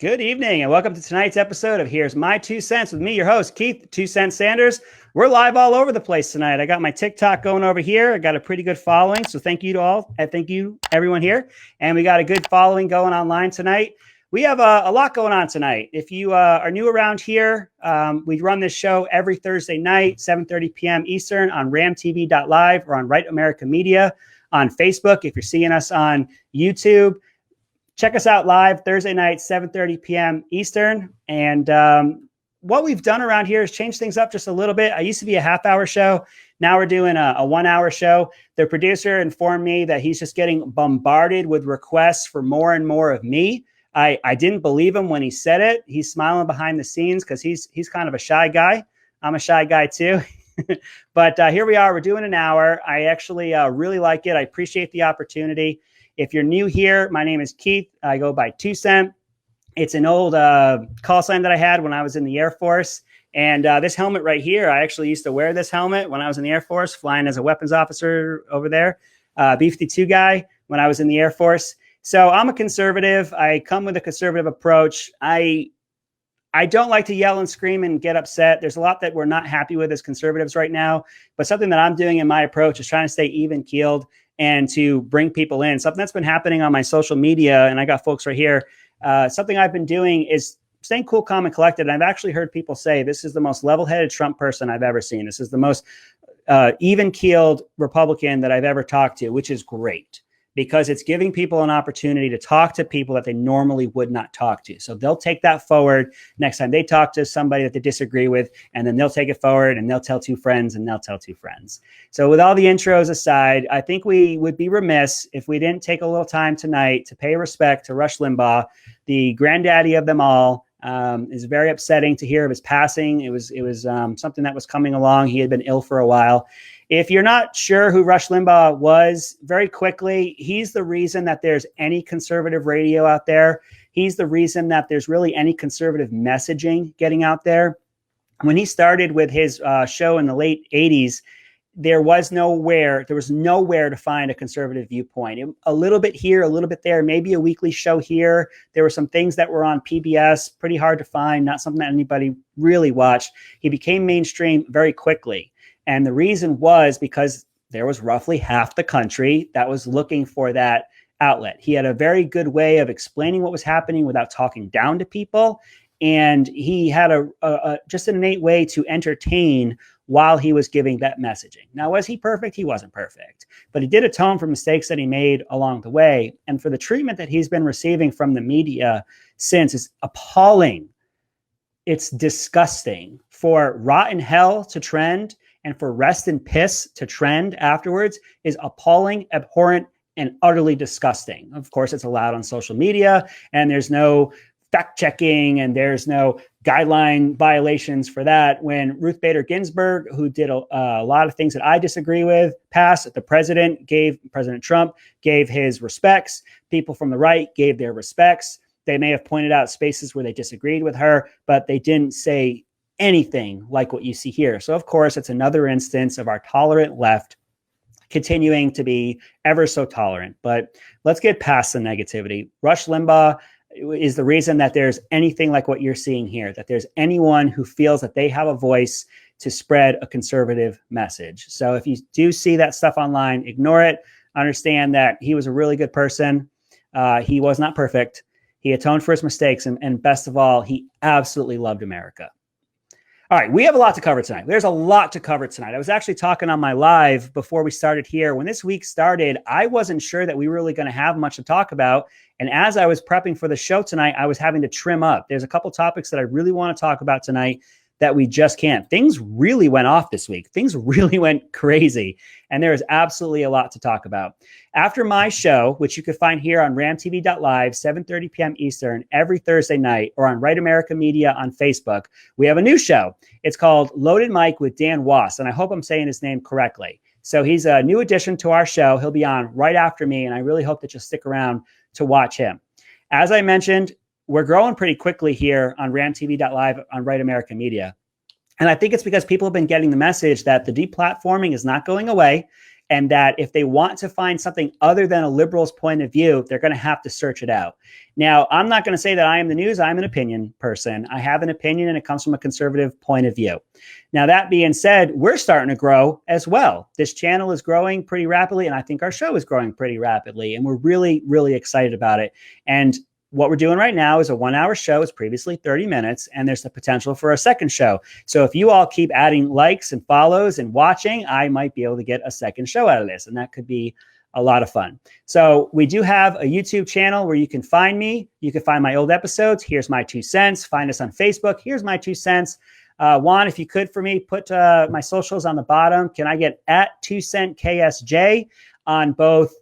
Good evening and welcome to tonight's episode of Here's My 2 Cents with me, your host, Keith 2 Cent Sanders. We're live all over the place tonight. I got my TikTok going over here. I got a pretty good following, so thank you to all. Thank you, everyone here. And we got a good following going online tonight. We have a lot going on tonight. If you are new around here, we run this show every Thursday night, 7:30 p.m. Eastern on RAMtv.Live or on Right America Media on Facebook. If you're seeing us on YouTube, check us out live Thursday night, 7:30 p.m. Eastern. And what we've done around here is change things up just a little bit. I used to be a half-hour show. Now we're doing a 1-hour show. The producer informed me that he's just getting bombarded with requests for more and more of me. I didn't believe him when he said it. He's smiling behind the scenes because he's kind of a shy guy. I'm a shy guy too. But here we are. We're doing an hour. I actually really like it. I appreciate the opportunity. If you're new here, my name is Keith. I go by 2 Cent. It's an old call sign that I had when I was in the Air Force. And this helmet right here, I actually used to wear this helmet when I was in the Air Force, flying as a weapons officer over there, B-52 guy when I was in the Air Force. So I'm a conservative. I come with a conservative approach. I don't like to yell and scream and get upset. There's a lot that we're not happy with as conservatives right now. But something that I'm doing in my approach is trying to stay even-keeled and to bring people in. Something that's been happening on my social media, and I got folks right here, something I've been doing is staying cool, calm, and collected. And I've actually heard people say this is the most level-headed Trump person I've ever seen. This is the most even-keeled Republican that I've ever talked to, which is great, because it's giving people an opportunity to talk to people that they normally would not talk to. So they'll take that forward next time they talk to somebody that they disagree with, and then they'll take it forward and they'll tell two friends and they'll tell two friends. So with all the intros aside, I think we would be remiss if we didn't take a little time tonight to pay respect to Rush Limbaugh, the granddaddy of them all. It's very upsetting to hear of his passing. It was something that was coming along. He had been ill for a while. If you're not sure who Rush Limbaugh was, very quickly, he's the reason that there's any conservative radio out there. He's the reason that there's really any conservative messaging getting out there. When he started with his show in the late 80s, there was nowhere to find a conservative viewpoint. A little bit here, a little bit there, maybe a weekly show here. There were some things that were on PBS, pretty hard to find, not something that anybody really watched. He became mainstream very quickly. And the reason was because there was roughly half the country that was looking for that outlet. He had a very good way of explaining what was happening without talking down to people. And he had just an innate way to entertain while he was giving that messaging. Now, was he perfect? He wasn't perfect, but he did atone for mistakes that he made along the way. And for the treatment that he's been receiving from the media since is appalling. It's disgusting. For rotten hell to trend and for rest and piss to trend afterwards is appalling, abhorrent, and utterly disgusting. Of course, it's allowed on social media, and there's no fact checking and there's no guideline violations for that. When Ruth Bader Ginsburg, who did a lot of things that I disagree with, passed, President Trump gave his respects. People from the right gave their respects. They may have pointed out spaces where they disagreed with her, but they didn't say anything like what you see here. So, of course, it's another instance of our tolerant left continuing to be ever so tolerant. But let's get past the negativity. Rush Limbaugh is the reason that there's anything like what you're seeing here, that there's anyone who feels that they have a voice to spread a conservative message. So if you do see that stuff online, ignore it. Understand that he was a really good person. He was not perfect. He atoned for his mistakes. And best of all, he absolutely loved America. All right, we have a lot to cover tonight. There's a lot to cover tonight. I was actually talking on my live before we started here. When this week started, I wasn't sure that we were really going to have much to talk about. And as I was prepping for the show tonight, I was having to trim up. There's a couple topics that I really want to talk about tonight that we just can't. Things really went off this week. Things really went crazy. And there is absolutely a lot to talk about. After my show, which you can find here on RAMtv.Live, 7:30 p.m. Eastern, every Thursday night, or on Right America Media on Facebook, we have a new show. It's called Loaded Mic with Dan Wass. And I hope I'm saying his name correctly. So he's a new addition to our show. He'll be on right after me. And I really hope that you'll stick around to watch him. As I mentioned, we're growing pretty quickly here on RAMtv.Live on Right America Media. And I think it's because people have been getting the message that the deplatforming is not going away. and that if they want to find something other than a liberal's point of view, they're going to have to search it out. Now, I'm not going to say that I am the news. I'm an opinion person. I have an opinion, and it comes from a conservative point of view. Now, that being said, we're starting to grow as well. This channel is growing pretty rapidly, and I think our show is growing pretty rapidly, and we're really, really excited about it. And what we're doing right now is a 1-hour show. It's previously 30 minutes, and there's the potential for a second show. So if you all keep adding likes and follows and watching, I might be able to get a second show out of this, and that could be a lot of fun. So we do have a YouTube channel where you can find me. You can find my old episodes. Here's my 2 cents. Find us on Facebook. Here's my 2 cents. Juan, if you could for me, put my socials on the bottom. Can I get at 2 cent KSJ on both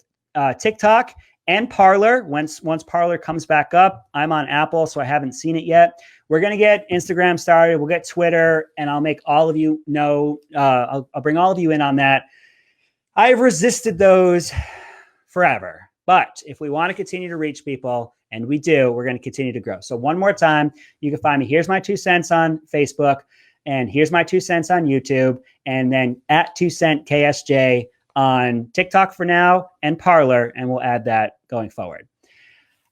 TikTok and Parlor? Once Parlor comes back up, I'm on Apple, so I haven't seen it yet. We're going to get Instagram started. We'll get Twitter, and I'll make all of you know. I'll bring all of you in on that. I've resisted those forever. But if we want to continue to reach people, and we do, we're going to continue to grow. So one more time, you can find me. Here's my 2 cents on Facebook, and here's my 2 cents on YouTube, and then at 2 cent KSJ on TikTok for now, and Parlor, and we'll add that going forward.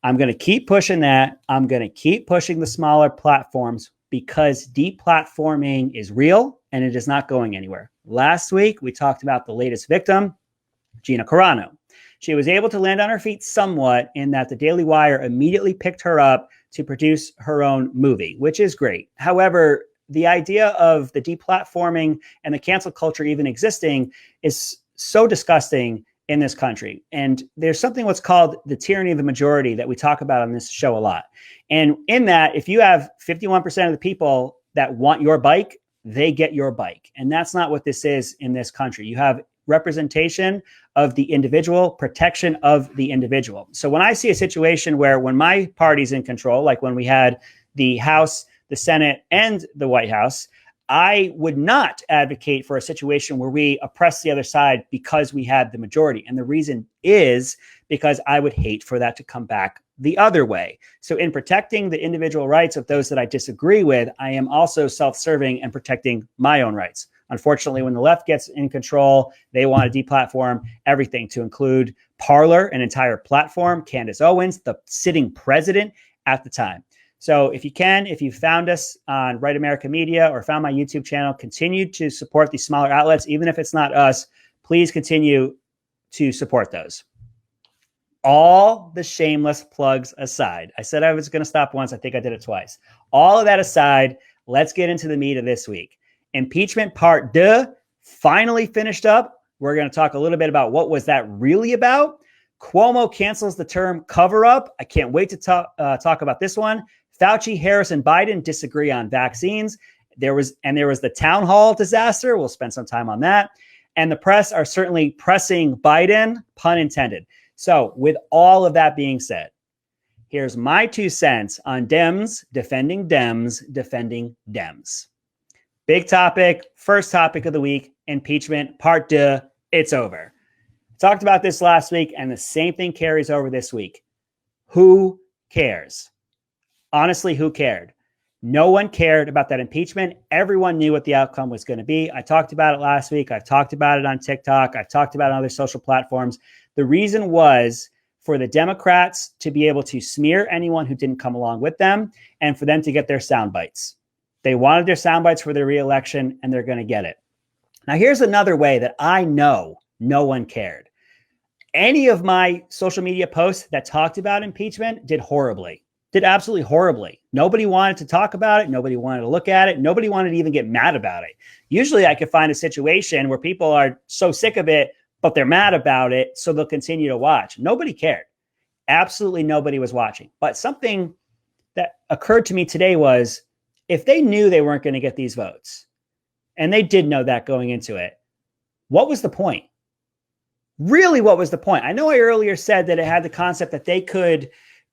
I'm going to keep pushing that. I'm going to keep pushing the smaller platforms because deplatforming is real and it is not going anywhere. Last week, we talked about the latest victim, Gina Carano. She was able to land on her feet somewhat in that the Daily Wire immediately picked her up to produce her own movie, which is great. However, the idea of the deplatforming and the cancel culture even existing is so disgusting in this country. And there's something what's called the tyranny of the majority that we talk about on this show a lot. And in that, if you have 51% of the people that want your bike, they get your bike. And that's not what this is in this country. You have representation of the individual, protection of the individual. So when I see a situation where when my party's in control, like when we had the House, the Senate, and the White House, I would not advocate for a situation where we oppress the other side because we had the majority. And the reason is because I would hate for that to come back the other way. So in protecting the individual rights of those that I disagree with, I am also self-serving and protecting my own rights. Unfortunately, when the left gets in control, they want to deplatform everything to include Parlor, an entire platform, Candace Owens, the sitting president at the time. So if you can, if you found us on Right America Media or found my YouTube channel, continue to support these smaller outlets. Even if it's not us, please continue to support those. All the shameless plugs aside, I said I was going to stop once. I think I did it twice. All of that aside, let's get into the meat of this week. Impeachment Part 2 finally finished up. We're going to talk a little bit about what was that really about. Cuomo cancels the term cover up. I can't wait to talk about this one. Fauci, Harris, and Biden disagree on vaccines. There was the town hall disaster. We'll spend some time on that. And the press are certainly pressing Biden, pun intended. So with all of that being said, here's my 2 cents on Dems defending Dems defending Dems. Big topic, first topic of the week, impeachment, Part 2, it's over. Talked about this last week, and the same thing carries over this week. Who cares? Honestly, who cared? No one cared about that impeachment. Everyone knew what the outcome was going to be. I talked about it last week. I've talked about it on TikTok. I've talked about it on other social platforms. The reason was for the Democrats to be able to smear anyone who didn't come along with them and for them to get their sound bites. They wanted their sound bites for their reelection, and they're going to get it. Now, here's another way that I know no one cared. Any of my social media posts that talked about impeachment did horribly. Did absolutely horribly. Nobody wanted to talk about it. Nobody wanted to look at it. Nobody wanted to even get mad about it. Usually I could find a situation where people are so sick of it, but they're mad about it, so they'll continue to watch. Nobody cared. Absolutely nobody was watching. But something that occurred to me today was, if they knew they weren't going to get these votes, and they did know that going into it, what was the point? Really, what was the point? I know I earlier said that it had the concept that they could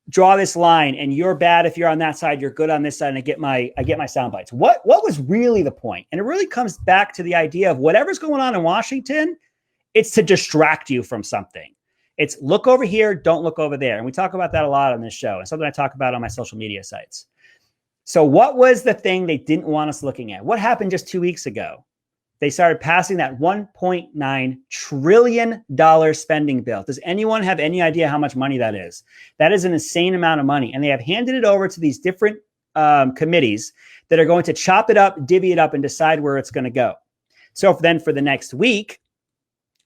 draw this line and you're bad if you're on that side, you're good on this side, and I get my sound bites. What was really the point? And it really comes back to the idea of whatever's going on in Washington, it's to distract you from something. It's look over here, don't look over there. And we talk about that a lot on this show, and something I talk about on my social media sites. So what was the thing they didn't want us looking at? What happened just 2 weeks ago? they started passing that $1.9 trillion spending bill. Does anyone have any idea how much money that is? That is an insane amount of money. And they have handed it over to these different committees that are going to chop it up, divvy it up, and decide where it's going to go. So then for the next week,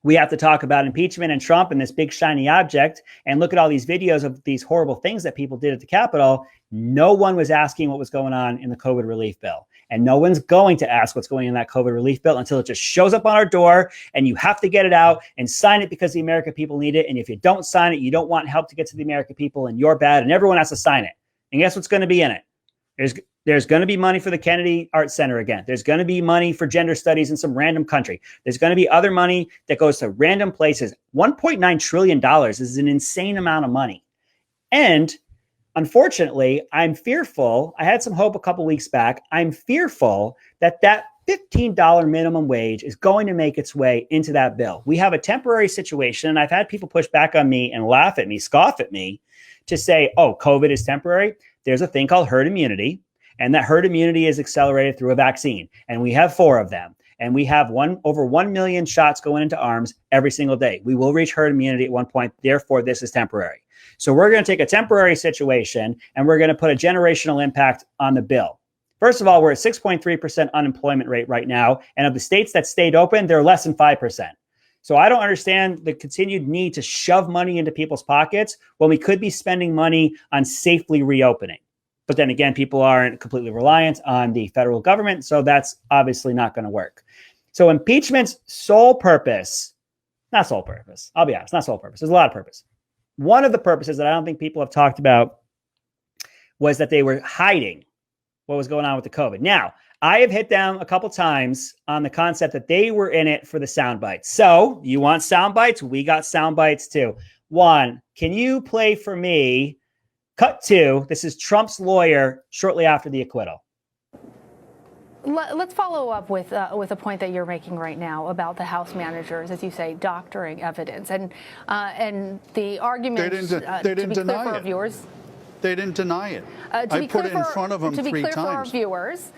we have to talk about impeachment and Trump and this big shiny object and look at all these videos of these horrible things that people did at the Capitol. No one was asking what was going on in the COVID relief bill. And no one's going to ask what's going on in that COVID relief bill until it just shows up on our door and you have to get it out and sign it because the American people need it. And if you don't sign it, you don't want help to get to the American people and you're bad and everyone has to sign it. And guess what's going to be in it? There's going to be money for the Kennedy Art Center again. There's going to be money for gender studies in some random country. There's going to be other money that goes to random places. $1.9 trillion is an insane amount of money. And unfortunately, I'm fearful. I had some hope a couple weeks back. I'm fearful that $15 minimum wage is going to make its way into that bill. We have a temporary situation, and I've had people push back on me and laugh at me, scoff at me to say, oh, COVID is temporary. There's a thing called herd immunity, and that herd immunity is accelerated through a vaccine. And we have 4 of them. And we have over 1 million shots going into arms every single day. We will reach herd immunity at one point. Therefore, this is temporary. So we're going to take a temporary situation and we're going to put a generational impact on the bill. First of all, we're at 6.3% unemployment rate right now. And of the states that stayed open, they're less than 5%. So I don't understand the continued need to shove money into people's pockets when we could be spending money on safely reopening. But then again, people aren't completely reliant on the federal government. So that's obviously not going to work. So impeachment's sole purpose, not sole purpose, I'll be honest, not sole purpose. There's a lot of purpose. One of the purposes that I don't think people have talked about was that they were hiding what was going on with the COVID. Now, I have hit down a couple times on the concept that they were in it for the sound bites. So you want sound bites? We got sound bites too. One, can you play for me cut 2? This is Trump's lawyer shortly after the acquittal. Let's follow up with a point that you're making right now about the House managers, as you say, doctoring evidence, and the argument. They didn't deny it. For our viewers, they didn't deny it. I put it in front of them 3 times. To be clear for our viewers,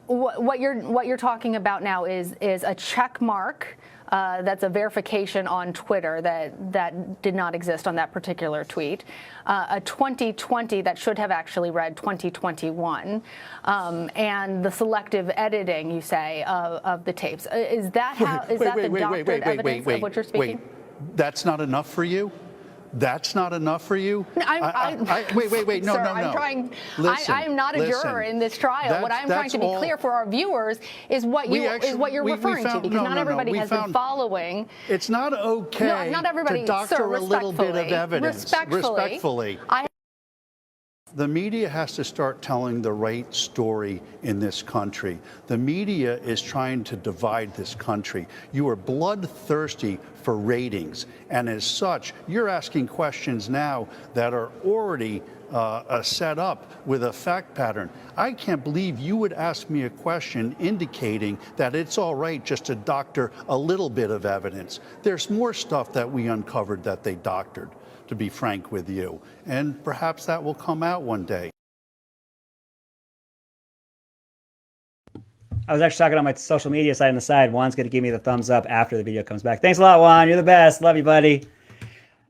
what you're talking about now is a check mark. That's a verification on Twitter that did not exist on that particular tweet. A 2020 that should have actually read 2021, and the selective editing, you say, of the tapes. Is that the doctored evidence of what you're speaking? Wait, that's not enough for you? That's not enough for you? Wait, no, sir, no. I'm not a juror in this trial. What I'm trying to be clear for our viewers is what you're referring to, because not everybody has been following. It's not okay to doctor a little bit of evidence. Respectfully. The media has to start telling the right story in this country. The media is trying to divide this country. You are bloodthirsty for ratings, and as such, you're asking questions now that are already set up with a fact pattern. I can't believe you would ask me a question indicating that it's all right just to doctor a little bit of evidence. There's more stuff that we uncovered that they doctored, to be frank with you, and perhaps that will come out one day. I was actually talking on my social media side on the side. Juan's going to give me the thumbs up after the video comes back. Thanks a lot, Juan. You're the best. Love you, buddy.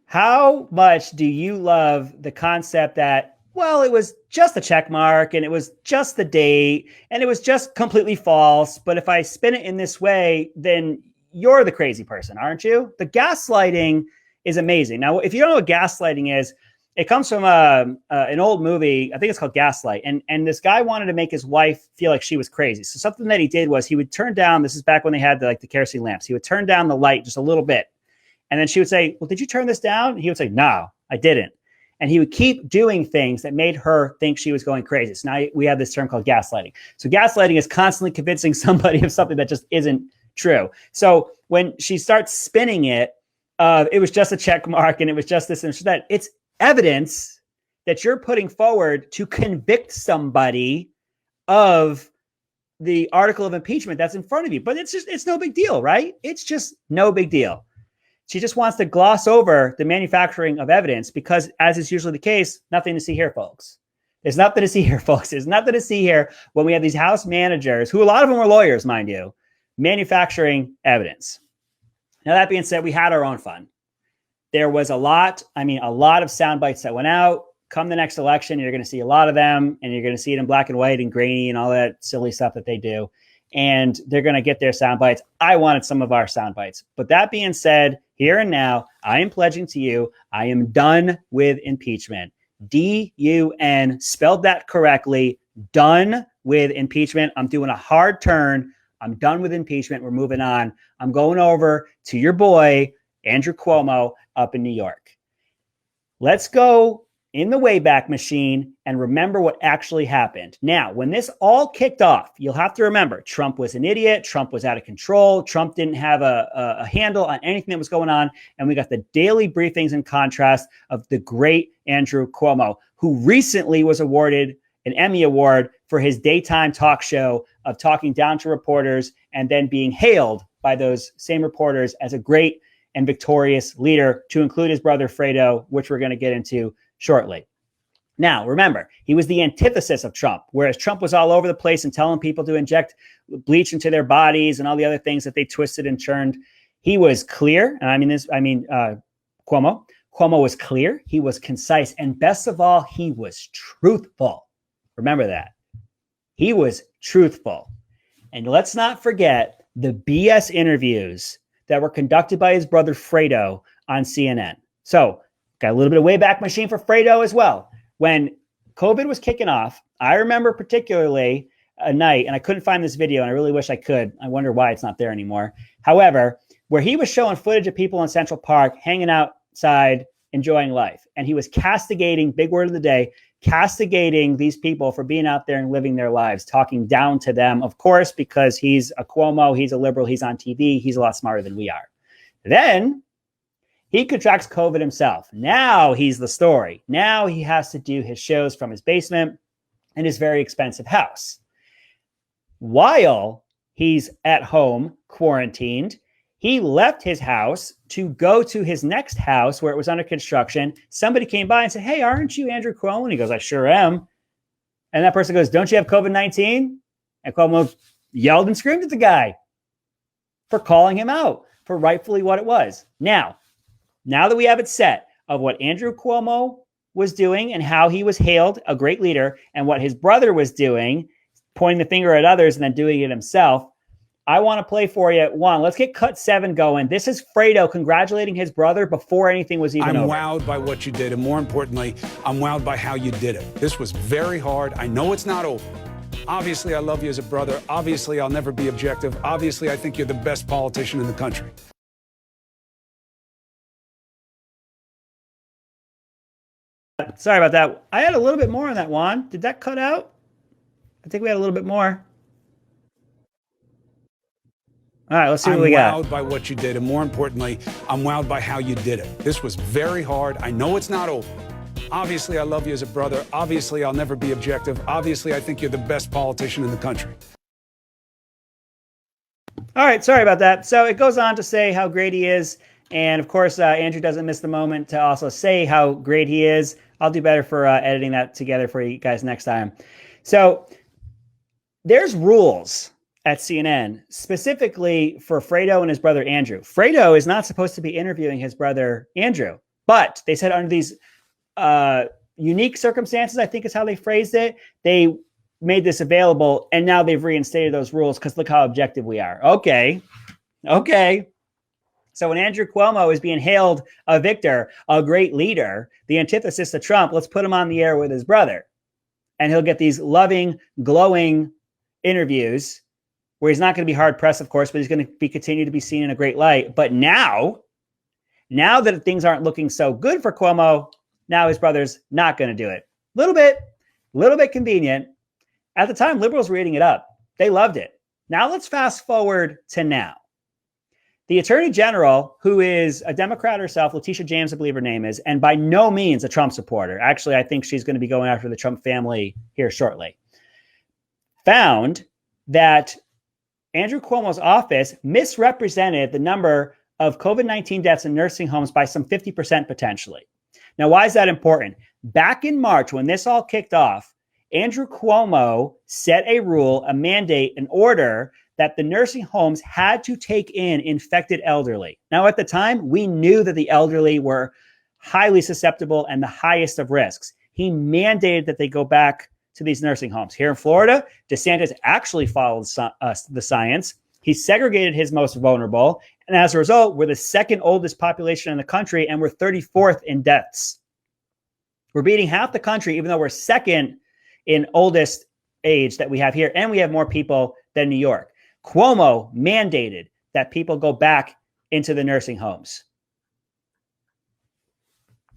How much do you love the concept that, well, it was just a check mark and it was just the date and it was just completely false, but if I spin it in this way, then you're the crazy person, aren't you? The gaslighting is amazing. Now, if you don't know what gaslighting is, it comes from an old movie. I think it's called Gaslight. And this guy wanted to make his wife feel like she was crazy. So something that he did was he would turn down, this is back when they had the kerosene lamps. He would turn down the light just a little bit. And then she would say, well, did you turn this down? And he would say, no, I didn't. And he would keep doing things that made her think she was going crazy. So now we have this term called gaslighting. So gaslighting is constantly convincing somebody of something that just isn't true. So when she starts spinning it, it was just a check mark and it was just this and that, it's evidence that you're putting forward to convict somebody of the article of impeachment that's in front of you. But it's no big deal, right? It's just no big deal. She just wants to gloss over the manufacturing of evidence because, as is usually the case, nothing to see here, folks. There's nothing to see here, folks. There's nothing to see here when we have these House managers, who a lot of them are lawyers, mind you, manufacturing evidence. Now, that being said, we had our own fun. There was a lot of sound bites that went out. Come the next election, you're going to see a lot of them, and you're going to see it in black and white and grainy and all that silly stuff that they do. And they're going to get their sound bites. I wanted some of our sound bites. But that being said, here and now, I am pledging to you, I am done with impeachment. D-U-N, spelled that correctly, done with impeachment. I'm doing a hard turn. I'm done with impeachment. We're moving on. I'm going over to your boy, Andrew Cuomo, up in New York. Let's go in the Wayback Machine and remember what actually happened. Now, when this all kicked off, you'll have to remember, Trump was an idiot. Trump was out of control. Trump didn't have a handle on anything that was going on. And we got the daily briefings in contrast of the great Andrew Cuomo, who recently was awarded an Emmy Award for his daytime talk show of talking down to reporters and then being hailed by those same reporters as a great and victorious leader, to include his brother Fredo, which we're going to get into shortly. Now, remember, he was the antithesis of Trump, whereas Trump was all over the place and telling people to inject bleach into their bodies and all the other things that they twisted and churned. He was clear, and Cuomo. Cuomo was clear, he was concise, and best of all, he was truthful. Remember that. He was truthful. And let's not forget the BS interviews that were conducted by his brother Fredo on CNN. So, got a little bit of Wayback Machine for Fredo as well. When COVID was kicking off, I remember particularly a night, and I couldn't find this video, and I really wish I could. I wonder why it's not there anymore. However, where he was showing footage of people in Central Park hanging outside, enjoying life. And he was castigating, big word of the day, castigating these people for being out there and living their lives, talking down to them, of course, because he's a Cuomo, he's a liberal, he's on TV, he's a lot smarter than we are. Then he contracts COVID himself. Now he's the story. Now he has to do his shows from his basement in his very expensive house. While he's at home, quarantined, he left his house to go to his next house where it was under construction. Somebody came by and said, "Hey, aren't you Andrew Cuomo?" And he goes, "I sure am." And that person goes, "Don't you have COVID-19? And Cuomo yelled and screamed at the guy for calling him out for rightfully what it was. Now that we have it set of what Andrew Cuomo was doing and how he was hailed, a great leader, and what his brother was doing, pointing the finger at others and then doing it himself, I want to play for you. One, let's get cut 7 going. This is Fredo congratulating his brother before anything was even over. I'm wowed by what you did, and more importantly, I'm wowed by how you did it. This was very hard. I know it's not over. Obviously, I love you as a brother. Obviously, I'll never be objective. Obviously, I think you're the best politician in the country. Sorry about that. I had a little bit more on that, Juan. Did that cut out? I think we had a little bit more. All right, let's see what we got. I'm wowed by what you did, and more importantly, I'm wowed by how you did it. This was very hard. I know it's not over. Obviously, I love you as a brother. Obviously, I'll never be objective. Obviously, I think you're the best politician in the country. All right, sorry about that. So it goes on to say how great he is. And of course, Andrew doesn't miss the moment to also say how great he is. I'll do better for editing that together for you guys next time. So there's rules at CNN, specifically for Fredo and his brother Andrew. Fredo is not supposed to be interviewing his brother Andrew, but they said under these unique circumstances, I think is how they phrased it, they made this available, and now they've reinstated those rules because look how objective we are. Okay. So when Andrew Cuomo is being hailed a victor, a great leader, the antithesis to Trump, let's put him on the air with his brother. And he'll get these loving, glowing interviews where he's not going to be hard pressed, of course, but he's going to continue to be seen in a great light. But now that things aren't looking so good for Cuomo, now his brother's not going to do it. Little bit convenient. At the time, liberals were eating it up. They loved it. Now let's fast forward to now. The Attorney General, who is a Democrat herself, Letitia James, I believe her name is, and by no means a Trump supporter. Actually, I think she's going to be going after the Trump family here shortly. Found that Andrew Cuomo's office misrepresented the number of COVID-19 deaths in nursing homes by some 50% potentially. Now, why is that important? Back in March, when this all kicked off, Andrew Cuomo set a rule, a mandate, an order that the nursing homes had to take in infected elderly. Now, at the time, we knew that the elderly were highly susceptible and the highest of risks. He mandated that they go back to these nursing homes. Here in Florida, DeSantis actually followed the science. He segregated his most vulnerable. And as a result, we're the second oldest population in the country, and we're 34th in deaths. We're beating half the country, even though we're second in oldest age that we have here, and we have more people than New York. Cuomo mandated that people go back into the nursing homes.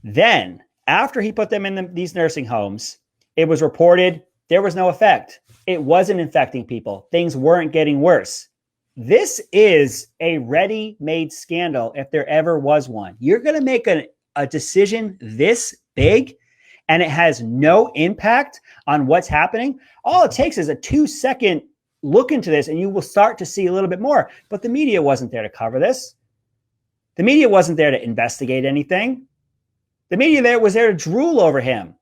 Then, after he put them in these nursing homes, it was reported there was no effect. It wasn't infecting people. Things weren't getting worse. This is a ready-made scandal if there ever was one. You're going to make a decision this big, and it has no impact on what's happening. All it takes is a 2-second look into this, and you will start to see a little bit more. But the media wasn't there to cover this. The media wasn't there to investigate anything. The media was there to drool over him.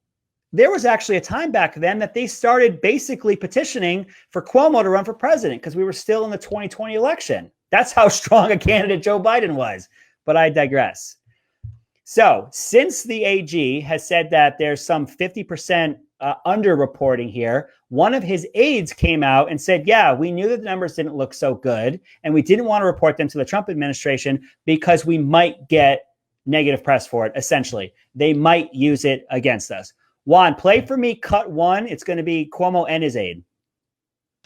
There was actually a time back then that they started basically petitioning for Cuomo to run for president because we were still in the 2020 election. That's how strong a candidate Joe Biden was. But I digress. So since the AG has said that there's some 50% underreporting here, one of his aides came out and said, yeah, we knew that the numbers didn't look so good, and we didn't want to report them to the Trump administration because we might get negative press for it, essentially. They might use it against us. Juan, play for me cut 1. It's going to be Cuomo and his aide.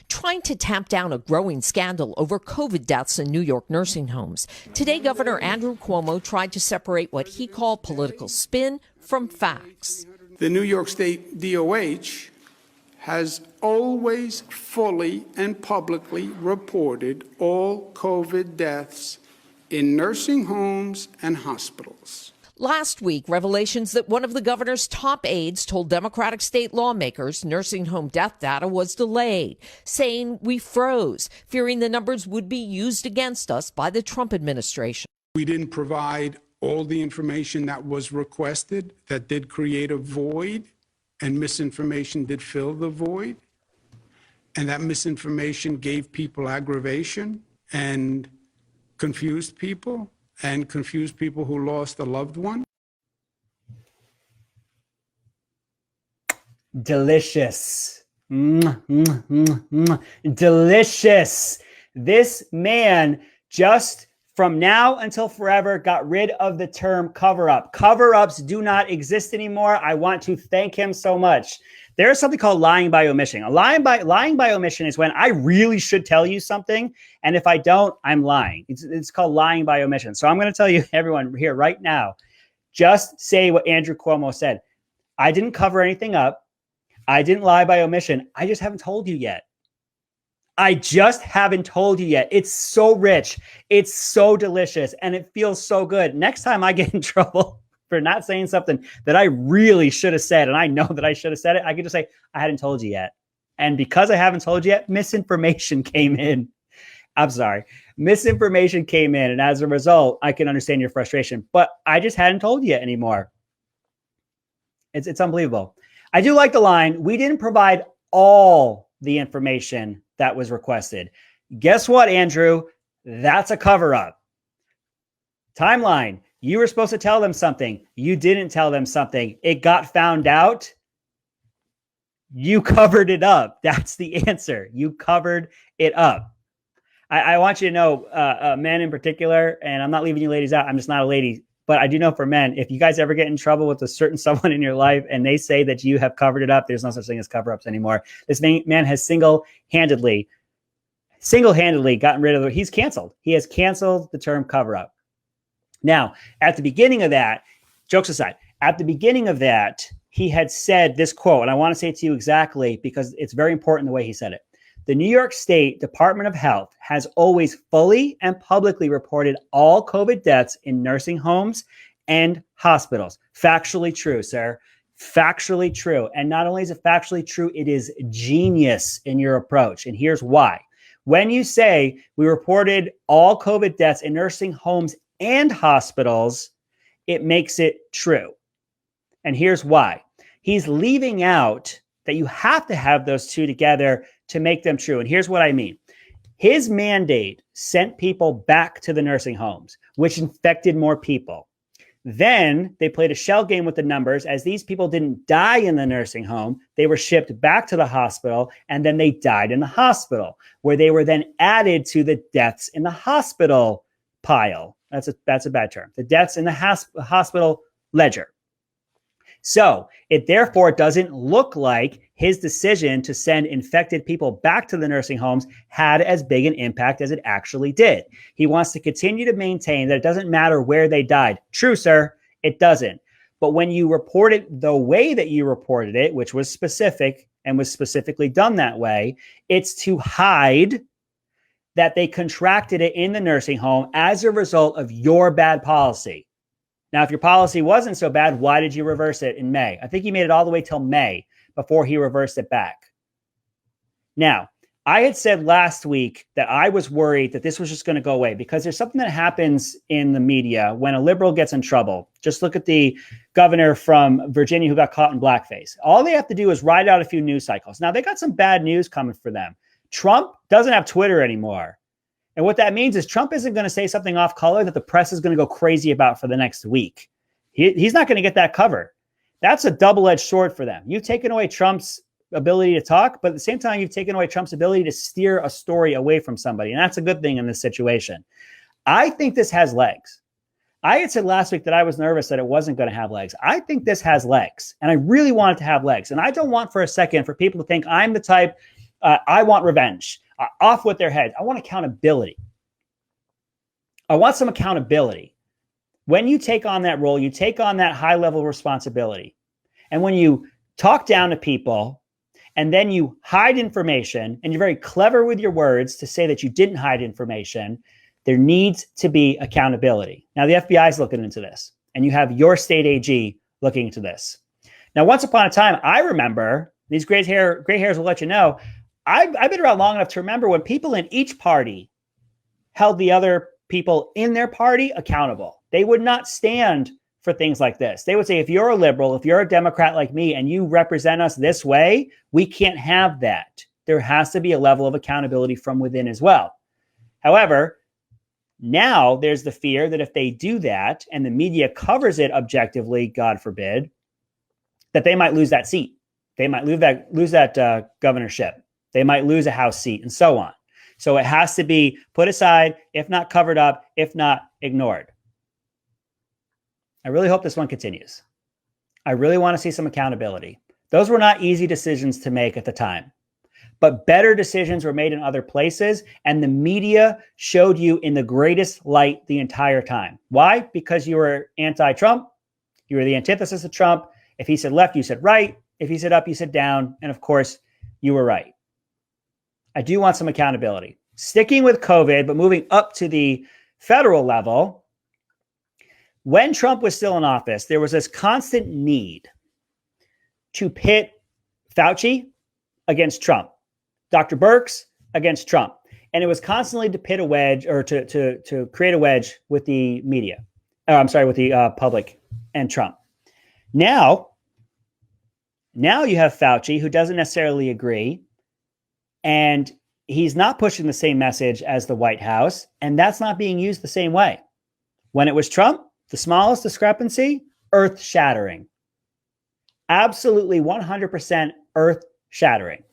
Trying to tamp down a growing scandal over COVID deaths in New York nursing homes. Today, Governor Andrew Cuomo tried to separate what he called political spin from facts. The New York State DOH has always fully and publicly reported all COVID deaths in nursing homes and hospitals. Last week, revelations that one of the governor's top aides told Democratic state lawmakers nursing home death data was delayed, saying we froze, fearing the numbers would be used against us by the Trump administration. We didn't provide all the information that was requested. That did create a void, and misinformation did fill the void. And that misinformation gave people aggravation and confused people. And confused people who lost a loved one. Delicious. Delicious. This man just from now until forever got rid of the term cover-up. Cover-ups do not exist anymore. I want to thank him so much. There is something called lying by omission. Lying by omission is when I really should tell you something, and if I don't, I'm lying. It's called lying by omission. So I'm going to tell you, everyone here right now, just say what Andrew Cuomo said. I didn't cover anything up. I didn't lie by omission. I just haven't told you yet. I just haven't told you yet. It's so rich. It's so delicious, and it feels so good. Next time I get in trouble for not saying something that I really should have said, and I know that I should have said it, I could just say, I hadn't told you yet. And because I haven't told you yet, misinformation came in. I'm sorry. Misinformation came in, and as a result, I can understand your frustration. But I just hadn't told you yet anymore. It's unbelievable. I do like the line, we didn't provide all the information that was requested. Guess what, Andrew? That's a cover-up. Timeline. You were supposed to tell them something. You didn't tell them something. It got found out. You covered it up. That's the answer. You covered it up. I want you to know, men in particular, and I'm not leaving you ladies out. I'm just not a lady. But I do know for men, if you guys ever get in trouble with a certain someone in your life and they say that you have covered it up, there's no such thing as cover-ups anymore. This man has single-handedly gotten rid of it. He's canceled. He has canceled the term cover-up. Now, at the beginning of that, jokes aside, at the beginning of that, he had said this quote, and I want to say it to you exactly because it's very important the way he said it. The New York State Department of Health has always fully and publicly reported all COVID deaths in nursing homes and hospitals. Factually true, sir. Factually true. And not only is it factually true, it is genius in your approach. And here's why. When you say we reported all COVID deaths in nursing homes and hospitals, it makes it true. And here's why. He's leaving out that you have to have those two together to make them true. And here's what I mean. His mandate sent people back to the nursing homes, which infected more people. Then they played a shell game with the numbers. As these people didn't die in the nursing home, they were shipped back to the hospital, and then they died in the hospital, where they were then added to the deaths in the hospital pile. That's a bad term. The deaths in the hospital ledger. So it therefore doesn't look like his decision to send infected people back to the nursing homes had as big an impact as it actually did. He wants to continue to maintain that it doesn't matter where they died. True, sir, it doesn't. But when you report it the way that you reported it, which was specific and was specifically done that way, it's to hide that they contracted it in the nursing home as a result of your bad policy. Now, if your policy wasn't so bad, why did you reverse it in May? I think he made it all the way till May before he reversed it back. Now, I had said last week that I was worried that this was just going to go away because there's something that happens in the media when a liberal gets in trouble. Just look at the governor from Virginia who got caught in blackface. All they have to do is ride out a few news cycles. Now, they got some bad news coming for them. Trump doesn't have Twitter anymore. And what that means is Trump isn't going to say something off color that the press is going to go crazy about for the next week. He's not going to get that covered. That's a double-edged sword for them. You've taken away Trump's ability to talk, but at the same time, you've taken away Trump's ability to steer a story away from somebody. And that's a good thing in this situation. I think this has legs. I had said last week that I was nervous that it wasn't going to have legs. I think this has legs, and I really want it to have legs. And I don't want for a second for people to think I'm the type, I want revenge. Off with their heads. I want accountability. I want some accountability. When you take on that role, you take on that high level responsibility. And when you talk down to people and then you hide information and you're very clever with your words to say that you didn't hide information, there needs to be accountability. Now, the FBI is looking into this, and you have your state AG looking into this. Now, once upon a time, I remember, these gray hairs will let you know, I've been around long enough to remember when people in each party held the other people in their party accountable. They would not stand for things like this. They would say, if you're a liberal, if you're a Democrat like me, and you represent us this way, we can't have that. There has to be a level of accountability from within as well. However, now there's the fear that if they do that and the media covers it objectively, God forbid, that they might lose that seat. They might lose that governorship. They might lose a House seat and so on. So it has to be put aside, if not covered up, if not ignored. I really hope this one continues. I really want to see some accountability. Those were not easy decisions to make at the time, but better decisions were made in other places, and the media showed you in the greatest light the entire time. Why? Because you were anti-Trump. You were the antithesis of Trump. If he said left, you said right. If he said up, you said down. And of course, you were right. I do want some accountability. Sticking with COVID, but moving up to the federal level, when Trump was still in office, there was this constant need to pit Fauci against Trump, Dr. Birx against Trump. And it was constantly to pit a wedge, or to create a wedge with the media. With the public and Trump. Now you have Fauci, who doesn't necessarily agree. And he's not pushing the same message as the White House, and that's not being used the same way. When it was Trump, the smallest discrepancy, earth-shattering. Absolutely 100% earth-shattering.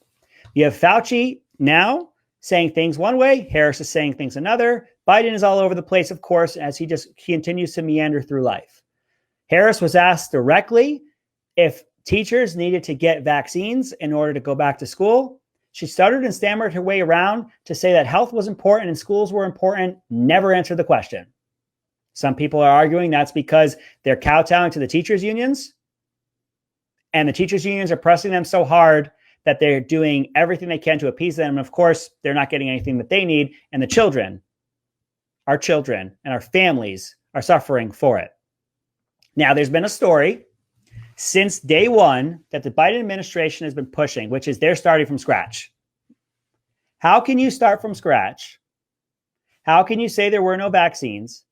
You have Fauci now saying things one way, Harris is saying things another. Biden is all over the place, of course, as he continues to meander through life. Harris was asked directly if teachers needed to get vaccines in order to go back to school. She stuttered and stammered her way around to say that health was important and schools were important, never answered the question. Some people are arguing that's because they're kowtowing to the teachers' unions, and the teachers' unions are pressing them so hard that they're doing everything they can to appease them. And of course, they're not getting anything that they need, and the children, our children and our families are suffering for it. Now, there's been a story since day one that the Biden administration has been pushing, which is they're starting from scratch. How can you start from scratch? How can you say there were no vaccines?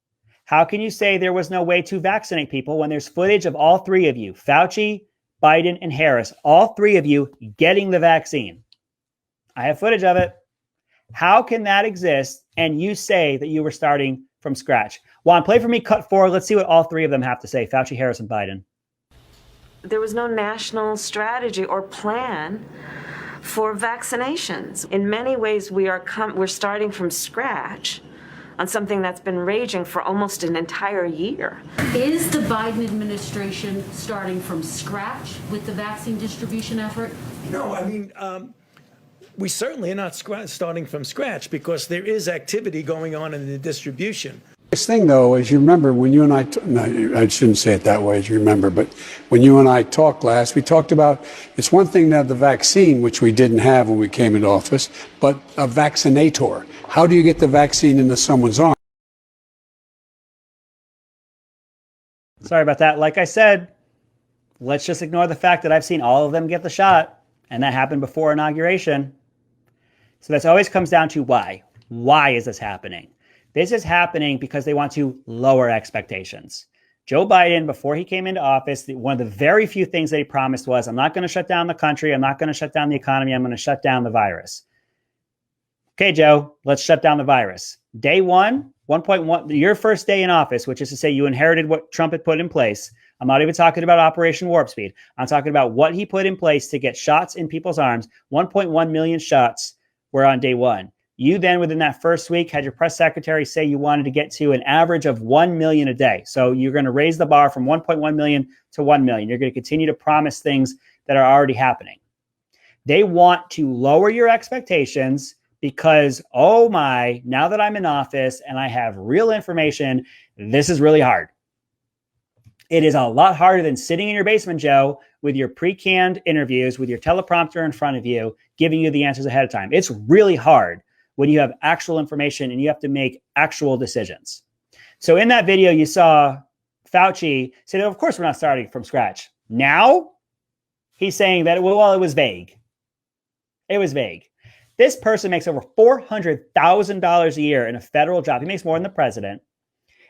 How can you say there was no way to vaccinate people when there's footage of all three of you, Fauci, Biden, and Harris, all three of you getting the vaccine? I have footage of it. How can that exist and you say that you were starting from scratch? Juan, play for me cut 4. Let's see what all three of them have to say, Fauci, Harris, and Biden. There was no national strategy or plan for vaccinations. In many ways, we're starting from scratch on something that's been raging for almost an entire year. Is the Biden administration starting from scratch with the vaccine distribution effort? No, I mean, we certainly are not starting from scratch because there is activity going on in the distribution. This thing, though, as you remember, when you and I shouldn't say it that way, as you remember, but when you and I talked last, we talked about it's one thing to have the vaccine, which we didn't have when we came into office, but a vaccinator. How do you get the vaccine into someone's arm? Sorry about that. Like I said, let's just ignore the fact that I've seen all of them get the shot, and that happened before inauguration. So this always comes down to why. Why is this happening? This is happening because they want to lower expectations. Joe Biden, before he came into office, one of the very few things that he promised was, I'm not going to shut down the country. I'm not going to shut down the economy. I'm going to shut down the virus. Okay, Joe, let's shut down the virus. Day 1.1, your first day in office, which is to say you inherited what Trump had put in place. I'm not even talking about Operation Warp Speed. I'm talking about what he put in place to get shots in people's arms. 1.1 million shots were on day 1. You then, within that first week, had your press secretary say you wanted to get to an average of 1 million a day. So you're going to raise the bar from 1.1 million to 1 million. You're going to continue to promise things that are already happening. They want to lower your expectations because, oh my, now that I'm in office and I have real information, this is really hard. It is a lot harder than sitting in your basement, Joe, with your pre-canned interviews, with your teleprompter in front of you, giving you the answers ahead of time. It's really hard when you have actual information and you have to make actual decisions. So in that video, you saw Fauci say, of course, we're not starting from scratch. Now he's saying that, well, it was vague. It was vague. This person makes over $400,000 a year in a federal job. He makes more than the president.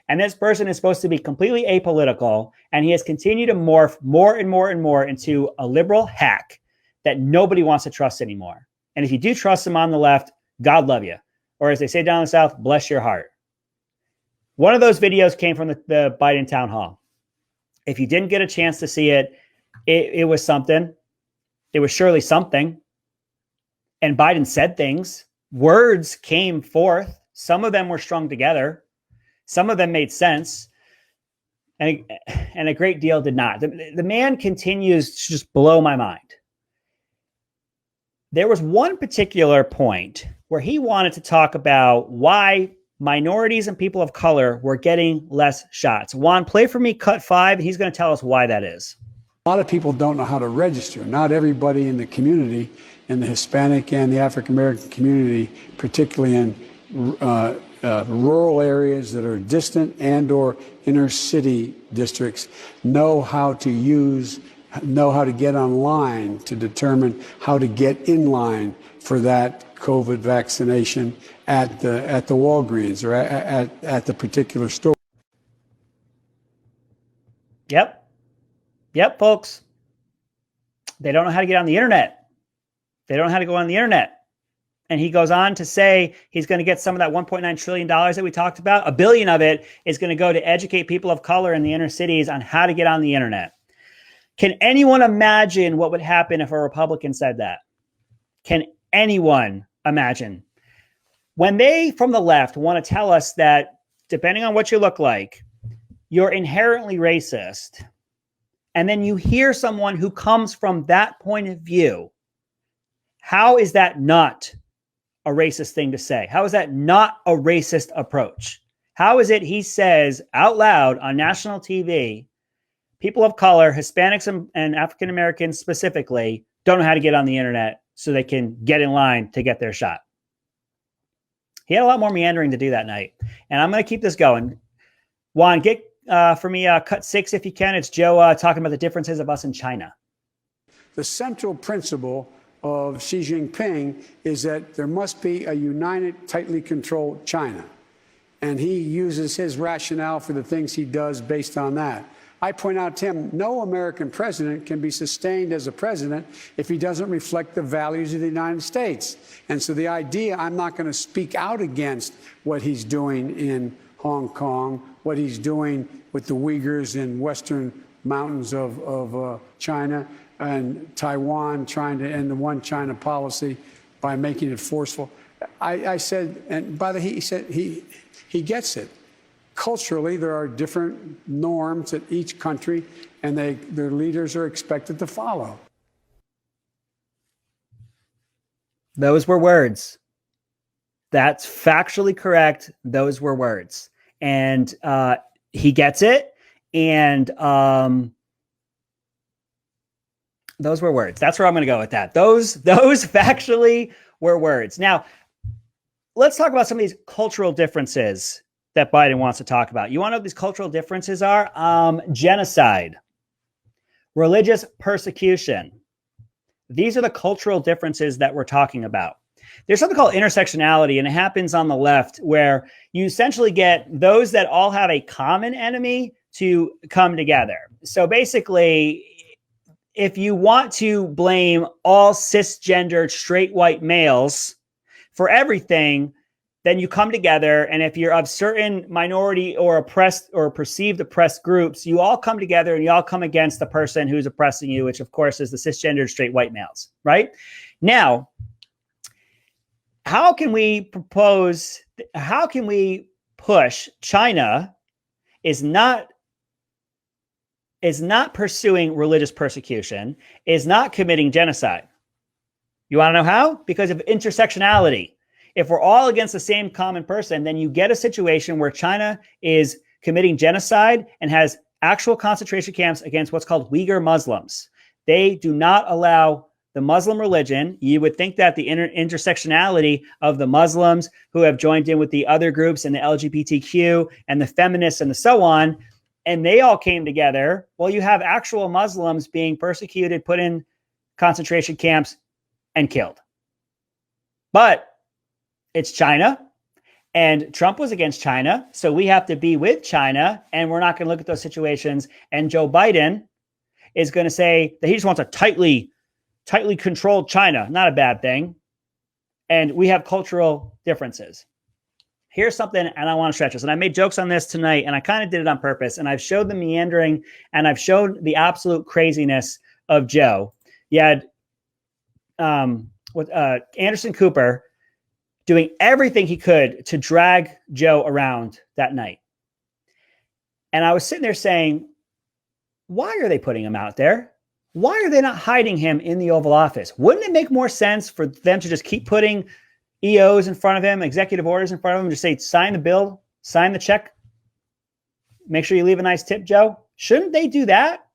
And this person is supposed to be completely apolitical. And he has continued to morph more and more and more into a liberal hack that nobody wants to trust anymore. And if you do trust him on the left, God love you. Or as they say down in the South, bless your heart. One of those videos came from the Biden town hall. If you didn't get a chance to see it, it was something. It was surely something. And Biden said things. Words came forth. Some of them were strung together. Some of them made sense. And a great deal did not. The man continues to just blow my mind. There was one particular point where he wanted to talk about why minorities and people of color were getting less shots. Juan, play for me cut 5. He's going to tell us why that is. A lot of people don't know how to register. Not everybody in the community, in the Hispanic and the African-American community, particularly in rural areas that are distant and or inner city districts, know how to get online to determine how to get in line for that COVID vaccination at the Walgreens or at the particular store. Yep, folks. They don't know how to get on the internet. They don't know how to go on the internet. And he goes on to say he's going to get some of that $1.9 trillion that we talked about. $1 billion of it is going to go to educate people of color in the inner cities on how to get on the internet. Can anyone imagine what would happen if a Republican said that? Can anyone imagine? When they, from the left, want to tell us that, depending on what you look like, you're inherently racist, and then you hear someone who comes from that point of view, how is that not a racist thing to say? How is that not a racist approach? How is it he says out loud on national TV, people of color, Hispanics and African Americans specifically, don't know how to get on the internet so they can get in line to get their shot? He had a lot more meandering to do that night. And I'm going to keep this going. Juan, get for me cut 6 if you can. It's Joe talking about the differences of us and China. The central principle of Xi Jinping is that there must be a united, tightly controlled China. And he uses his rationale for the things he does based on that. I point out to him, no American president can be sustained as a president if he doesn't reflect the values of the United States. And so the idea, I'm not going to speak out against what he's doing in Hong Kong, what he's doing with the Uyghurs in western mountains of China, and Taiwan trying to end the one China policy by making it forceful. I said, and by the way, he said he gets it. Culturally, there are different norms at each country, and their leaders are expected to follow. Those were words. That's factually correct. Those were words. And he gets it. And those were words. That's where I'm going to go with that. Those factually were words. Now, let's talk about some of these cultural differences that Biden wants to talk about. You want to know what these cultural differences are? Genocide, religious persecution. These are the cultural differences that we're talking about. There's something called intersectionality, and it happens on the left, where you essentially get those that all have a common enemy to come together. So basically, if you want to blame all cisgendered straight white males for everything, then you come together. And if you're of certain minority or oppressed or perceived oppressed groups, you all come together and you all come against the person who's oppressing you, which of course is the cisgendered straight white males, right? Now, how can we push China is not pursuing religious persecution, is not committing genocide? You want to know how? Because of intersectionality. If we're all against the same common person, then you get a situation where China is committing genocide and has actual concentration camps against what's called Uyghur Muslims. They do not allow the Muslim religion. You would think that the intersectionality of the Muslims who have joined in with the other groups and the LGBTQ and the feminists and the so on, and they all came together. Well, you have actual Muslims being persecuted, put in concentration camps, and killed. But it's China, and Trump was against China, so we have to be with China, and we're not going to look at those situations. And Joe Biden is going to say that he just wants a tightly controlled China. Not a bad thing. And we have cultural differences. Here's something, and I want to stretch this. And I made jokes on this tonight, and I kind of did it on purpose. And I've showed the meandering, and I've showed the absolute craziness of Joe. You had Anderson Cooper doing everything he could to drag Joe around that night. And I was sitting there saying, why are they putting him out there? Why are they not hiding him in the Oval Office? Wouldn't it make more sense for them to just keep putting EOs in front of him, executive orders in front of him, just say, sign the bill, sign the check, make sure you leave a nice tip, Joe? Shouldn't they do that?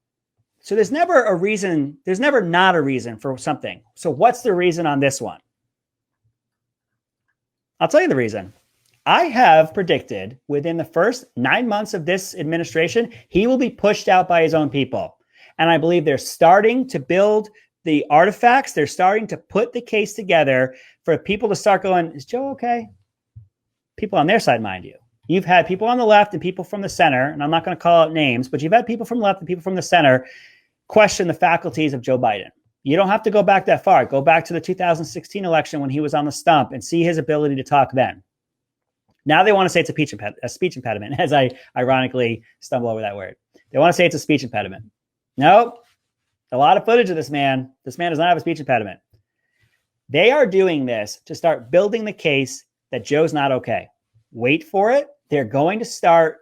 So there's never a reason. There's never not a reason for something. So what's the reason on this one? I'll tell you the reason. I have predicted within the first 9 months of this administration, he will be pushed out by his own people. And I believe they're starting to build the artifacts. They're starting to put the case together for people to start going, is Joe okay? People on their side, mind you. You've had people on the left and people from the center, and I'm not going to call out names, but you've had people from the left and people from the center question the faculties of Joe Biden. You don't have to go back that far. Go back to the 2016 election when he was on the stump and see his ability to talk then. Now they want to say it's a speech impediment, as I ironically stumble over that word. They want to say it's a speech impediment. Nope. A lot of footage of this man. This man does not have a speech impediment. They are doing this to start building the case that Joe's not okay. Wait for it. They're going to start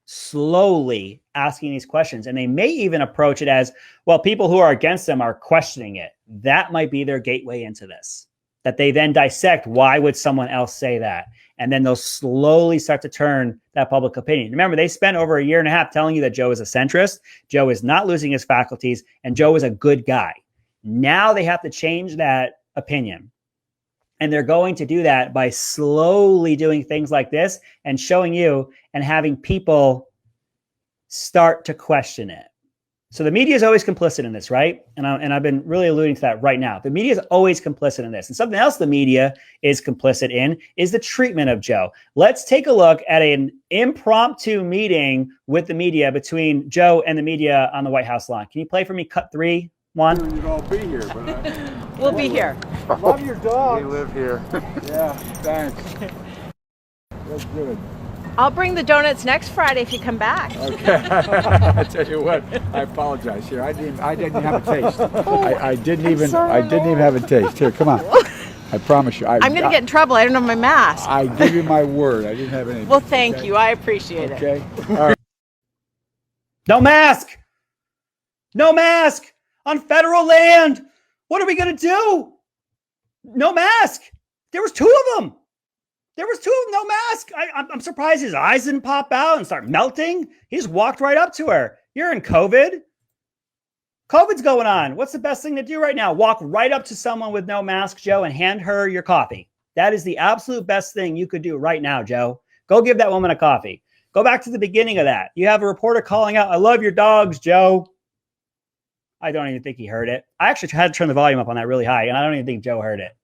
slowly asking these questions. And they may even approach it as, well, people who are against them are questioning it. That might be their gateway into this, that they then dissect. Why would someone else say that? And then they'll slowly start to turn that public opinion. Remember, they spent over 1.5 years telling you that Joe is a centrist, Joe is not losing his faculties, and Joe is a good guy. Now they have to change that opinion. And they're going to do that by slowly doing things like this and showing you and having people start to question it. So the media is always complicit in this, right? And I've been really alluding to that right now. The media is always complicit in this. And something else the media is complicit in is the treatment of Joe. Let's take a look at an impromptu meeting with the media between Joe and the media on the White House lawn. Can you play for me cut 3, 1? You'd all be here, but we'll be here. Love your dog. We live here. Yeah, thanks. That's good. I'll bring the donuts next Friday if you come back. Okay. I tell you what, I apologize. Here, I didn't have a taste. I didn't even have a taste. Here, come on. I promise you. I'm going to get in trouble. I don't have my mask. I give you my word. I didn't have anything. Well, thank you. I appreciate it. Okay. All right. No mask. No mask on federal land. What are we going to do? No mask. There was 2 of them. There was 2 of them, no mask. I'm surprised his eyes didn't pop out and start melting. He just walked right up to her. You're in COVID. COVID's going on. What's the best thing to do right now? Walk right up to someone with no mask, Joe, and hand her your coffee. That is the absolute best thing you could do right now, Joe. Go give that woman a coffee. Go back to the beginning of that. You have a reporter calling out, "I love your dogs, Joe." I don't even think he heard it. I actually had to turn the volume up on that really high, and I don't even think Joe heard it.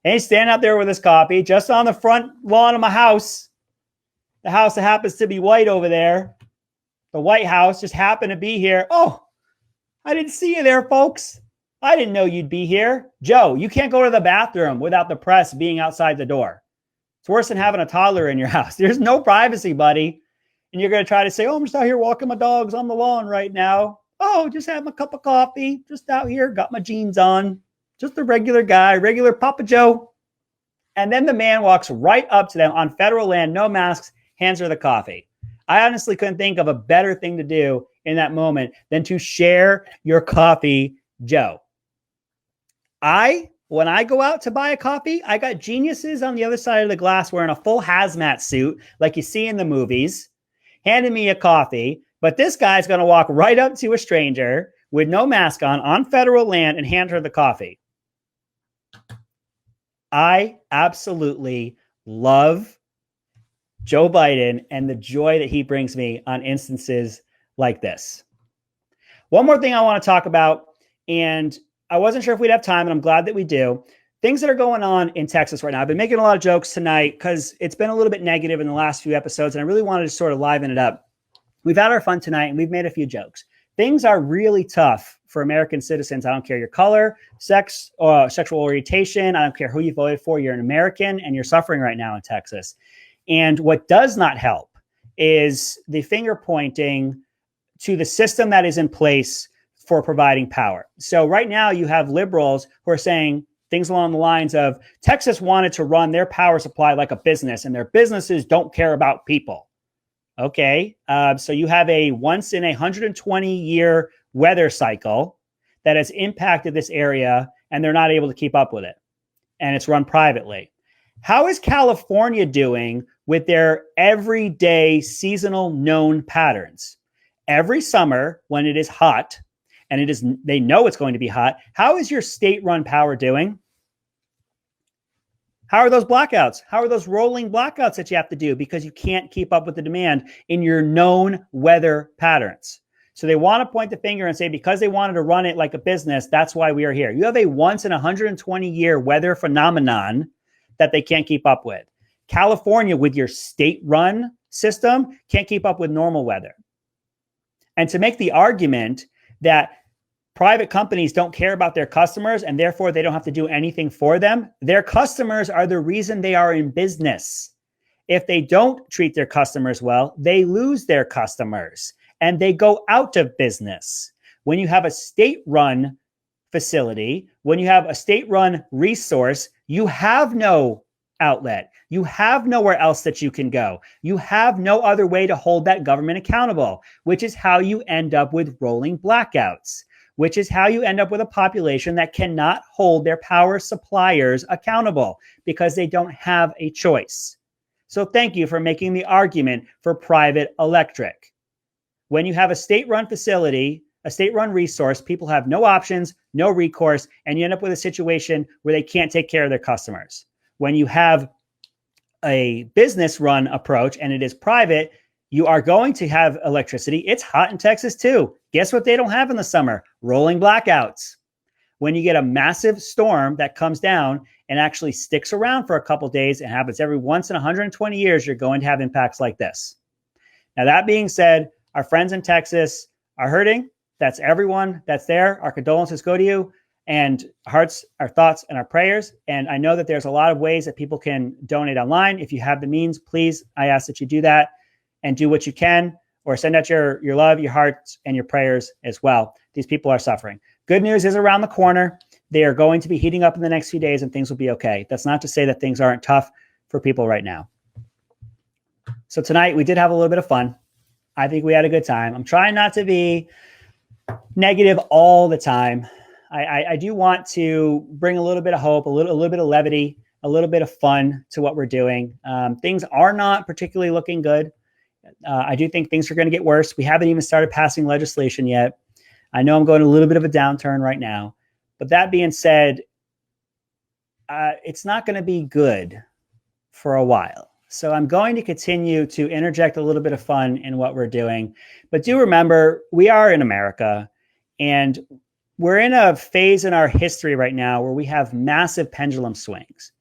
And he's standing out there with his coffee just on the front lawn of my house. The house that happens to be white over there. The White House just happened to be here. Oh, I didn't see you there, folks. I didn't know you'd be here. Joe, you can't go to the bathroom without the press being outside the door. It's worse than having a toddler in your house. There's no privacy, buddy. And you're going to try to say, "Oh, I'm just out here walking my dogs on the lawn right now. Oh, just having a cup of coffee. Just out here, got my jeans on. Just a regular guy, regular Papa Joe." And then the man walks right up to them on federal land, no masks, hands her the coffee. I honestly couldn't think of a better thing to do in that moment than to share your coffee, Joe. When I go out to buy a coffee, I got geniuses on the other side of the glass wearing a full hazmat suit like you see in the movies, handing me a coffee. But this guy's going to walk right up to a stranger with no mask on federal land and hand her the coffee. I absolutely love Joe Biden and the joy that he brings me on instances like this. One more thing I want to talk about, and I wasn't sure if we'd have time, and I'm glad that we do. Things that are going on in Texas right now. I've been making a lot of jokes tonight because it's been a little bit negative in the last few episodes, and I really wanted to sort of liven it up. We've had our fun tonight, and we've made a few jokes. Things are really tough for American citizens. I don't care your color, sex, or sexual orientation. I don't care who you voted for. You're an American, and you're suffering right now in Texas. And what does not help is the finger pointing to the system that is in place for providing power. So right now you have liberals who are saying things along the lines of Texas wanted to run their power supply like a business, and their businesses don't care about people. Okay, so you have a once in 120-year weather cycle that has impacted this area, and they're not able to keep up with it. And it's run privately. How is California doing with their everyday seasonal known patterns? Every summer when it is hot, and they know it's going to be hot, how is your state-run power doing? How are those blackouts? How are those rolling blackouts that you have to do because you can't keep up with the demand in your known weather patterns? So they want to point the finger and say, because they wanted to run it like a business, that's why we are here. You have a once in 120-year weather phenomenon that they can't keep up with. California, with your state-run system, can't keep up with normal weather. And to make the argument that private companies don't care about their customers and therefore they don't have to do anything for them, their customers are the reason they are in business. If they don't treat their customers well, they lose their customers and they go out of business. When you have a state-run facility, when you have a state-run resource, you have no outlet. You have nowhere else that you can go. You have no other way to hold that government accountable, which is how you end up with rolling blackouts, which is how you end up with a population that cannot hold their power suppliers accountable because they don't have a choice. So thank you for making the argument for private electric. When you have a state-run facility, a state-run resource, people have no options, no recourse, and you end up with a situation where they can't take care of their customers. When you have a business-run approach and it is private, You are going to have electricity. It's hot in Texas too. Guess what they don't have in the summer? Rolling blackouts. When you get a massive storm that comes down and actually sticks around for a couple days and happens every once in 120 years, you're going to have impacts like this. Now, that being said, our friends in Texas are hurting. That's everyone that's there. Our condolences go to you, and hearts, our thoughts, and our prayers. And I know that there's a lot of ways that people can donate online. If you have the means, please, I ask that you do that and do what you can, or send out your love, your hearts, and your prayers as well. These people are suffering. Good news is around the corner. They are going to be heating up in the next few days, and things will be okay. That's not to say that things aren't tough for people right now. So tonight we did have a little bit of fun. I think we had a good time. I'm trying not to be negative all the time. I do want to bring a little bit of hope, a little bit of levity, a little bit of fun to what we're doing. Things are not particularly looking good. I do think things are going to get worse. We haven't even started passing legislation yet. I know I'm going a little bit of a downturn right now. But that being said, it's not going to be good for a while. So I'm going to continue to interject a little bit of fun in what we're doing. But do remember, we are in America, and we're in a phase in our history right now where we have massive pendulum swings.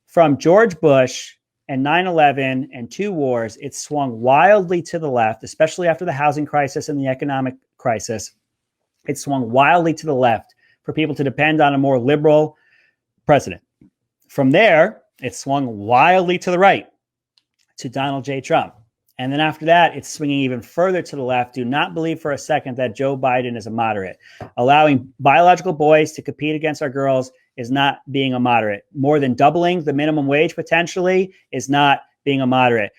From George Bush and 9/11 and 2 wars, it swung wildly to the left, especially after the housing crisis and the economic crisis. It swung wildly to the left for people to depend on a more liberal president. From there, it swung wildly to the right to Donald J. Trump. And then after that, it's swinging even further to the left. Do not believe for a second that Joe Biden is a moderate. Allowing biological boys to compete against our girls is not being a moderate. More than doubling the minimum wage potentially is not being a moderate.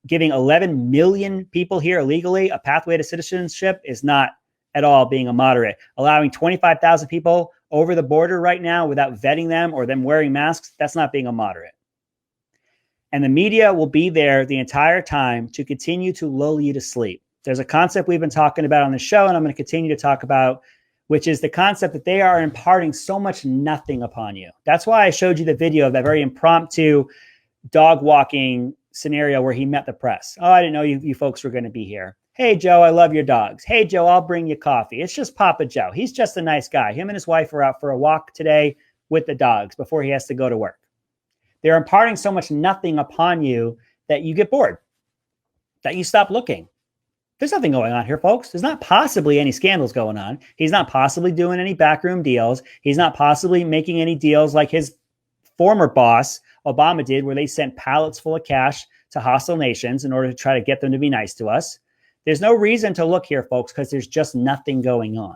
Giving 11 million people here illegally a pathway to citizenship is not at all being a moderate. Allowing 25,000 people over the border right now without vetting them or them wearing masks, that's not being a moderate. And the media will be there the entire time to continue to lull you to sleep. There's a concept we've been talking about on the show, and I'm going to continue to talk about, which is the concept that they are imparting so much nothing upon you. That's why I showed you the video of that very impromptu dog walking scenario where he met the press. Oh, I didn't know you folks were going to be here. Hey, Joe, I love your dogs. Hey, Joe, I'll bring you coffee. It's just Papa Joe. He's just a nice guy. Him and his wife are out for a walk today with the dogs before he has to go to work. They're imparting so much nothing upon you that you get bored, that you stop looking. There's nothing going on here, folks. There's not possibly any scandals going on. He's not possibly doing any backroom deals. He's not possibly making any deals like his former boss, Obama, did, where they sent pallets full of cash to hostile nations in order to try to get them to be nice to us. There's no reason to look here, folks, because there's just nothing going on.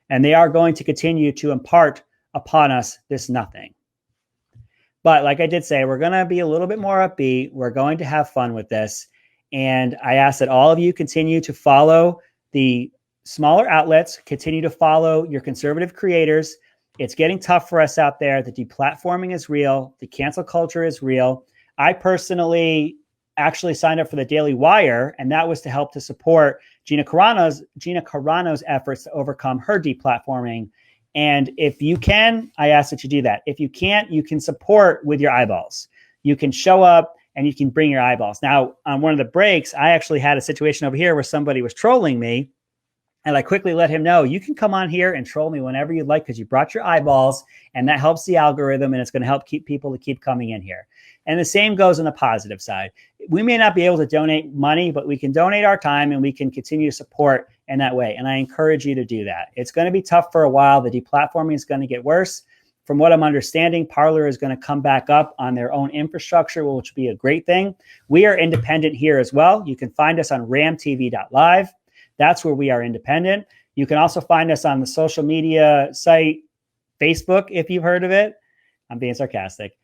And they are going to continue to impart upon us this nothing. But like I did say, we're going to be a little bit more upbeat. We're going to have fun with this. And I ask that all of you continue to follow the smaller outlets, continue to follow your conservative creators. It's getting tough for us out there. The deplatforming is real. The cancel culture is real. I personally actually signed up for the Daily Wire, and that was to help to support Gina Carano's efforts to overcome her deplatforming. And if you can, I ask that you do that. If you can't, you can support with your eyeballs. You can show up and you can bring your eyeballs. Now, on one of the breaks, I actually had a situation over here where somebody was trolling me. And I quickly let him know, you can come on here and troll me whenever you'd like because you brought your eyeballs, and that helps the algorithm, and it's going to help keep people to keep coming in here. And the same goes on the positive side. We may not be able to donate money, but we can donate our time, and we can continue to support in that way. And I encourage you to do that. It's going to be tough for a while. The deplatforming is going to get worse. From what I'm understanding, Parlor is going to come back up on their own infrastructure, which will be a great thing. We are independent here as well. You can find us on RAMtv.Live. That's where we are independent. You can also find us on the social media site, Facebook, if you've heard of it. I'm being sarcastic.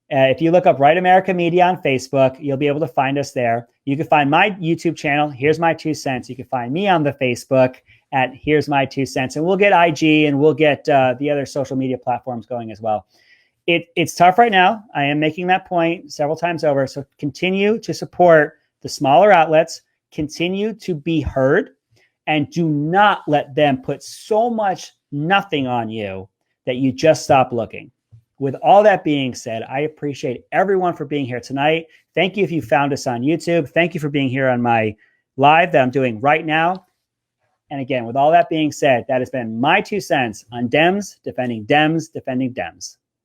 If you look up Right America Media on Facebook, you'll be able to find us there. You can find my YouTube channel, Here's My 2 Cents. You can find me on the Facebook at Here's My 2 Cents. And we'll get IG and we'll get the other social media platforms going as well. It's tough right now. I am making that point several times over. So continue to support the smaller outlets. Continue to be heard. And do not let them put so much nothing on you that you just stop looking. with all that being said, I appreciate everyone for being here tonight. Thank you if you found us on YouTube. Thank you for being here on my live that I'm doing right now. And again, with all that being said, that has been my 2 cents on Dems defending Dems defending Dems.